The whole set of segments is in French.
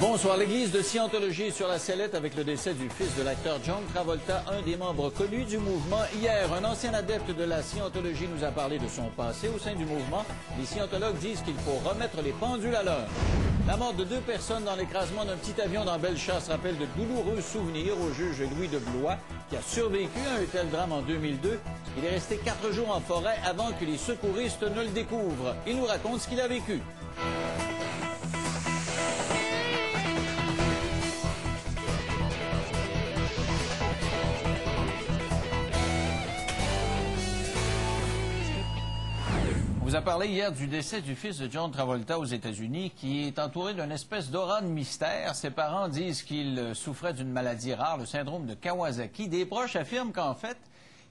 Bonsoir. L'église de Scientologie sur la sellette avec le décès du fils de l'acteur John Travolta, un des membres connus du mouvement. Hier, un ancien adepte de la Scientologie nous a parlé de son passé au sein du mouvement. Les scientologues disent qu'il faut remettre les pendules à l'heure. La mort de 2 personnes dans l'écrasement d'un petit avion dans Bellechasse rappelle de douloureux souvenirs au juge Louis de Blois, qui a survécu à un tel drame en 2002. Il est resté 4 jours en forêt avant que les secouristes ne le découvrent. Il nous raconte ce qu'il a vécu. On vous a parlé hier du décès du fils de John Travolta aux États-Unis, qui est entouré d'une espèce d'aura de mystère. Ses parents disent qu'il souffrait d'une maladie rare, le syndrome de Kawasaki. Des proches affirment qu'en fait,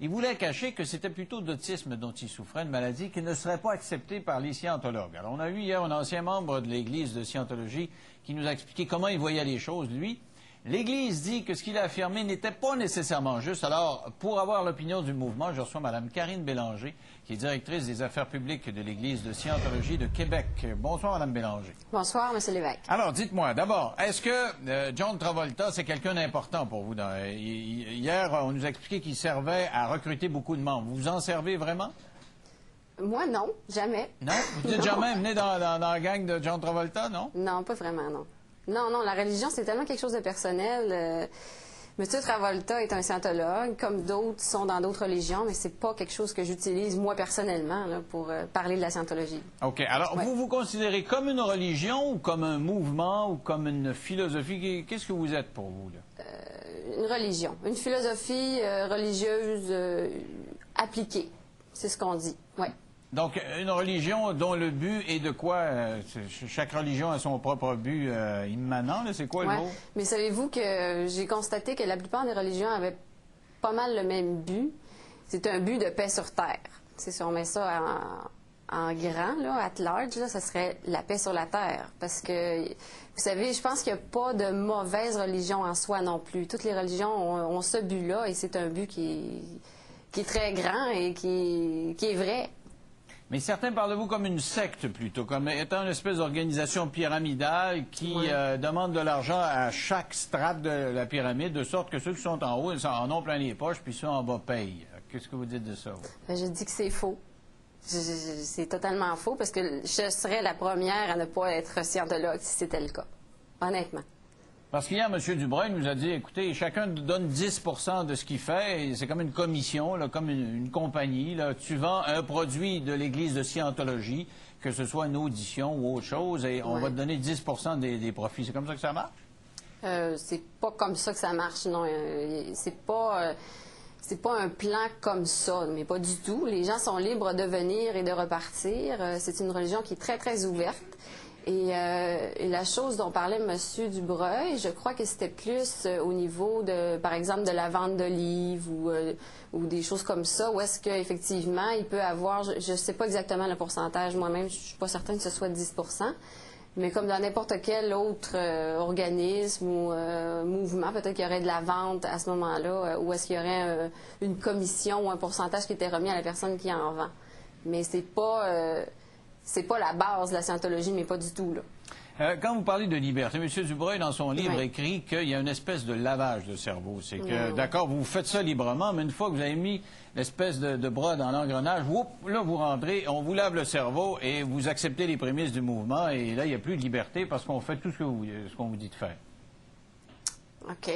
il voulait cacher que c'était plutôt d'autisme dont il souffrait, une maladie qui ne serait pas acceptée par les scientologues. Alors, on a eu hier un ancien membre de l'Église de Scientologie qui nous a expliqué comment il voyait les choses, lui. L'Église dit que ce qu'il a affirmé n'était pas nécessairement juste. Alors, pour avoir l'opinion du mouvement, je reçois Mme Karine Bélanger, qui est directrice des affaires publiques de l'Église de Scientologie de Québec. Bonsoir, Mme Bélanger. Bonsoir, M. Lévesque. Alors, dites-moi, d'abord, est-ce que John Travolta, c'est quelqu'un d'important pour vous? Hier, on nous a expliqué qu'il servait à recruter beaucoup de membres. Vous en servez vraiment? Moi, non, jamais. Non? Vous dites jamais venez dans la gang de John Travolta, non? Non, pas vraiment, non. Non, la religion, c'est tellement quelque chose de personnel. M. Travolta est un scientologue, comme d'autres sont dans d'autres religions, mais c'est pas quelque chose que j'utilise, moi, personnellement, là, pour parler de la scientologie. OK. Alors, ouais. Vous vous considérez comme une religion ou comme un mouvement ou comme une philosophie? Qu'est-ce que vous êtes pour vous, là? Une religion. Une philosophie religieuse appliquée. C'est ce qu'on dit, oui. Donc, une religion dont le but est de quoi? Chaque religion a son propre but immanent. C'est quoi le mot? Mais savez-vous que j'ai constaté que la plupart des religions avaient pas mal le même but. C'est un but de paix sur Terre. Si on met ça en grand, là, at large, là, ça serait la paix sur la Terre. Parce que, vous savez, je pense qu'il n'y a pas de mauvaise religion en soi non plus. Toutes les religions ont ce but-là et c'est un but qui est très grand et qui est vrai. Mais certains parlent de vous comme une secte plutôt, comme étant une espèce d'organisation pyramidale qui demande de l'argent à chaque strate de la pyramide, de sorte que ceux qui sont en haut en ont plein les poches, puis ceux en bas payent. Qu'est-ce que vous dites de ça? Vous? Je dis que c'est faux. C'est totalement faux, parce que je serais la première à ne pas être scientologue si c'était le cas, honnêtement. Parce qu'hier, M. Dubreuil nous a dit, écoutez, chacun donne 10 de ce qu'il fait, et c'est comme une commission, là, comme une compagnie. Là. Tu vends un produit de l'Église de Scientologie, que ce soit une audition ou autre chose, et on va te donner 10 des profits. C'est comme ça que ça marche? C'est pas comme ça que ça marche, non. C'est pas un plan comme ça, mais pas du tout. Les gens sont libres de venir et de repartir. C'est une religion qui est très, très ouverte. Et la chose dont parlait M. Dubreuil, je crois que c'était plus au niveau de, par exemple, de la vente de livres ou des choses comme ça, où est-ce qu'effectivement, il peut avoir, je ne sais pas exactement le pourcentage moi-même, je ne suis pas certaine que ce soit 10 mais comme dans n'importe quel autre organisme ou mouvement, peut-être qu'il y aurait de la vente à ce moment-là, ou est-ce qu'il y aurait une commission ou un pourcentage qui était remis à la personne qui en vend. Mais c'est pas la base de la scientologie, mais pas du tout, là. Quand vous parlez de liberté, M. Dubreuil, dans son livre, écrit qu'il y a une espèce de lavage de cerveau. C'est que, d'accord, vous faites ça librement, mais une fois que vous avez mis l'espèce de bras dans l'engrenage, là, vous rentrez, on vous lave le cerveau et vous acceptez les prémices du mouvement, et là, il n'y a plus de ce qu'on fait tout ce qu'on vous dit de faire. OK.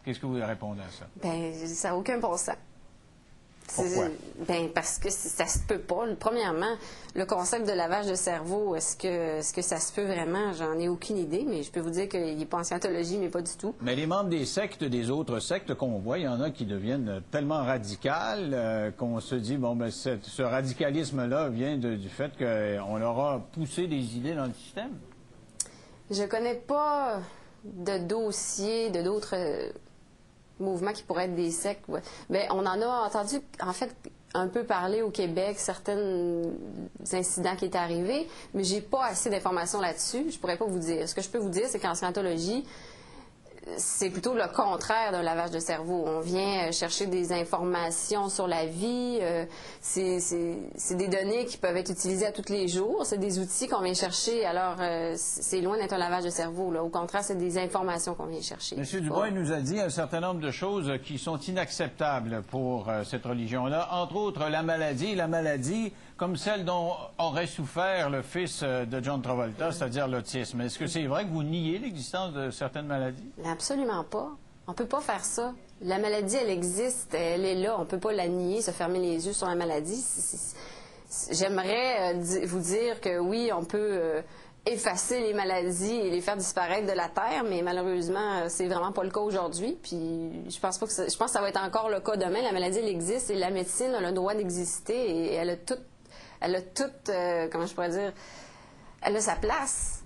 Qu'est-ce que vous répondez à ça? Bien, ça n'a aucun bon sens. Pourquoi? Bien, parce que ça se peut pas. Premièrement, le concept de lavage de cerveau, est-ce que ça se peut vraiment? J'en ai aucune idée, mais je peux vous dire qu'il n'est pas en scientologie, mais pas du tout. Mais les membres des sectes, des autres sectes qu'on voit, il y en a qui deviennent tellement radicales qu'on se dit, bon, ben, ce radicalisme-là vient du fait qu'on leur a poussé des idées dans le système. Je connais pas de dossier de d'autres mouvements qui pourraient être des sectes. Bien, on en a entendu, en fait, un peu parler au Québec, certains incidents qui étaient arrivés, mais j'ai pas assez d'informations là-dessus. Je pourrais pas vous dire. Ce que je peux vous dire, c'est qu'en scientologie, c'est plutôt le contraire d'un lavage de cerveau. On vient chercher des informations sur la vie. C'est des données qui peuvent être utilisées à tous les jours. C'est des outils qu'on vient chercher. Alors, c'est loin d'être un lavage de cerveau, là. Au contraire, c'est des informations qu'on vient chercher. M. Dubois nous a dit un certain nombre de choses qui sont inacceptables pour cette religion-là. Entre autres, la maladie comme celle dont aurait souffert le fils de John Travolta, c'est-à-dire l'autisme. Est-ce que c'est vrai que vous niez l'existence de certaines maladies? Absolument pas. On ne peut pas faire ça. La maladie, elle existe, elle est là. On ne peut pas la nier, se fermer les yeux sur la maladie. J'aimerais vous dire que oui, on peut effacer les maladies et les faire disparaître de la Terre, mais malheureusement, c'est vraiment pas le cas aujourd'hui. Puis je pense que ça va être encore le cas demain. La maladie, elle existe et la médecine a le droit d'exister et elle a toute, comment je pourrais dire, elle a sa place.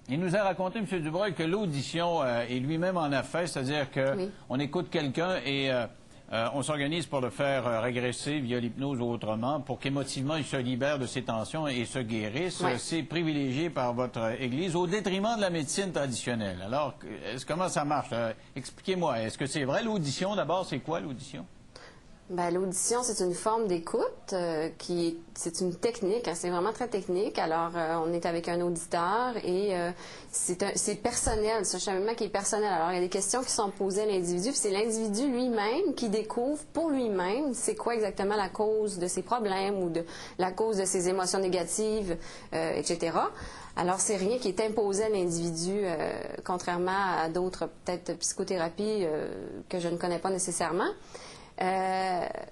Il nous a raconté, M. Dubreuil, que l'audition est lui-même en a fait, c'est-à-dire qu'on écoute quelqu'un et on s'organise pour le faire régresser via l'hypnose ou autrement, pour qu'émotivement il se libère de ses tensions et se guérisse. Oui. C'est privilégié par votre Église au détriment de la médecine traditionnelle. Alors, comment ça marche? Expliquez-moi, est-ce que c'est vrai l'audition d'abord? C'est quoi l'audition? Bien, l'audition, c'est une forme d'écoute, c'est une technique, hein, c'est vraiment très technique. Alors, on est avec un auditeur et c'est personnel, c'est un cheminement qui est personnel. Alors, il y a des questions qui sont posées à l'individu, puis c'est l'individu lui-même qui découvre pour lui-même c'est quoi exactement la cause de ses problèmes ou de la cause de ses émotions négatives, etc. Alors, c'est rien qui est imposé à l'individu, contrairement à d'autres, peut-être, psychothérapies que je ne connais pas nécessairement.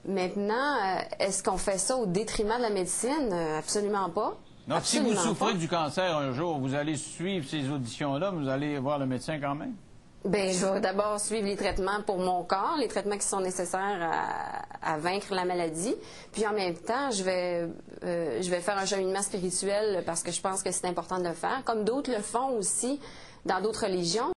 Maintenant, est-ce qu'on fait ça au détriment de la médecine? Absolument pas. Donc, absolument si vous souffrez du cancer un jour, vous allez suivre ces auditions-là, vous allez voir le médecin quand même? Bien, je vais d'abord suivre les traitements pour mon corps, les traitements qui sont nécessaires à vaincre la maladie. Puis en même temps, je vais faire un cheminement spirituel parce que je pense que c'est important de le faire, comme d'autres le font aussi dans d'autres religions.